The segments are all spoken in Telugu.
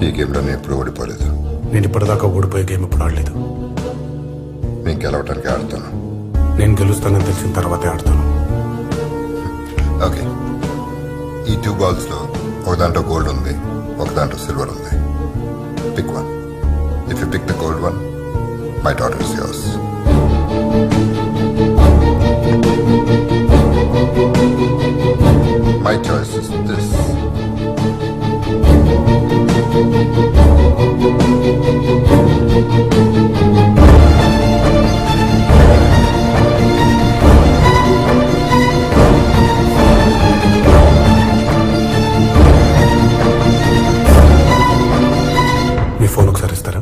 ఈ గేమ్లో నేను ఎప్పుడు ఓడిపోలేదు. నేను ఇప్పటిదాకా ఓడిపోయే గేమ్ ఇప్పుడు ఆడలేదు. నేను గెలవటానికి ఆడుతాను. నేను గెలుస్తానని తెలిసిన తర్వాతే ఆడతాను. ఓకే, ఈ 2 బాల్స్లో ఒక దాంట్లో గోల్డ్ ఉంది, ఒక దాంట్లో సిల్వర్ ఉంది. Pick one. If you pick the gold one, my daughter is yours. My choice is this. మీ ఫోన్ ఒకసారి ఇస్తారా?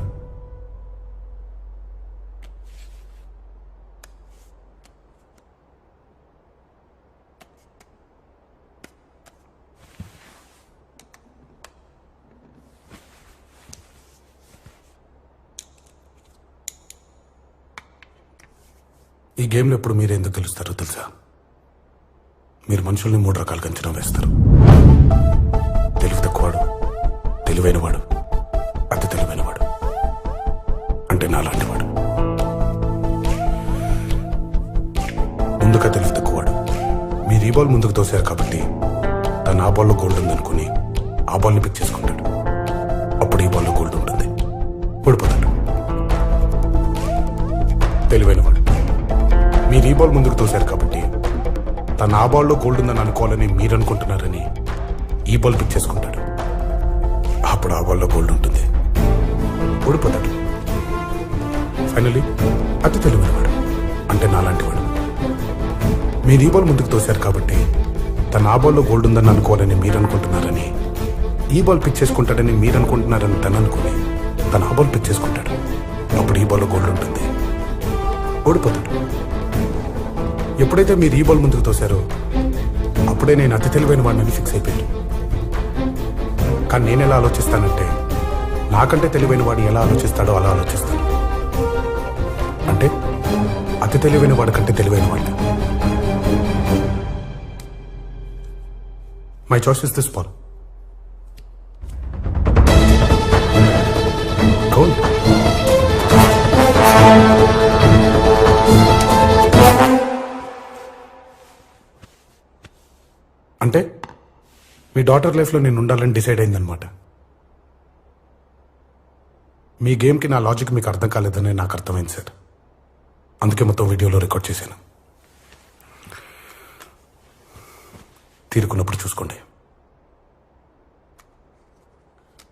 ఈ గేమ్లో ఎప్పుడు మీరు ఎందుకు గెలుస్తారో తెలుసా? మీరు మనుషుల్ని 3 రకాలుగా అంచనా వేస్తారు. తెలివి తక్కువవాడు, తెలివైనవాడు, అతి తెలివైనవాడు, అంటే నాలాంటివాడు. ముందుగా తెలివి తక్కువవాడు. మీరు ఈ బాల్ ముందుకు తోశారు కాబట్టి తను ఆ బాల్లో గోల్డ్ ఉందనుకుని ఆ బాల్ని పిక్ చేసుకుంటాడు. అప్పుడు ఈ బాల్లో గోల్డ్ ఉంటుంది, ఓడిపోతాడు. తెలివైనవాడు. మీరు ఈ బాల్ ముందుకు తోశారు కాబట్టి తను ఆ బాల్లో గోల్డ్ ఉందని అనుకోవాలని మీరు అనుకుంటున్నారని ఈ బాల్ పిక్ చేసుకుంటాడు. అప్పుడు ఆ బాల్లో గోల్డ్ ఉంటుంది, ఓడిపోతాడు. ఫైనలీ అతి తెలివైనవాడు, అంటే నాలాంటివాడు. మీరు ఈ బాల్ ముందుకు తోశారు కాబట్టి తను ఆ బాల్లో గోల్డ్ ఉందని అనుకోవాలని మీరు అనుకుంటున్నారని ఈ బాల్ పిక్ చేసుకుంటాడని మీరు అనుకుంటున్నారని తను అనుకుని తను ఆ బాల్ పిక్ చేసుకుంటాడు. అప్పుడు ఈ బాల్లో గోల్డ్ ఉంటుంది, ఓడిపోతాడు. ఎప్పుడైతే మీరు ఈ బాల్ ముందుకు తోశారో అప్పుడే నేను అతి తెలివైన వాడిని ఫిక్స్ అయిపోయాను. కానీ నేను ఎలా ఆలోచిస్తానంటే నాకంటే తెలివైన వాడు ఎలా ఆలోచిస్తాడో అలా ఆలోచిస్తాను. అంటే అతి తెలివైన వాడి కంటే తెలివైన వాడు. My choice is this ball. Goal. అంటే మీ డాటర్ లైఫ్లో నేను ఉండాలని డిసైడ్ అయిందనమాట. మీ గేమ్కి నా లాజిక్ మీకు అర్థం కాలేదని నాకు అర్థమైంది సార్. అందుకే మొత్తం వీడియోలో రికార్డ్ చేశాను. తీరుకున్నప్పుడు చూసుకోండి.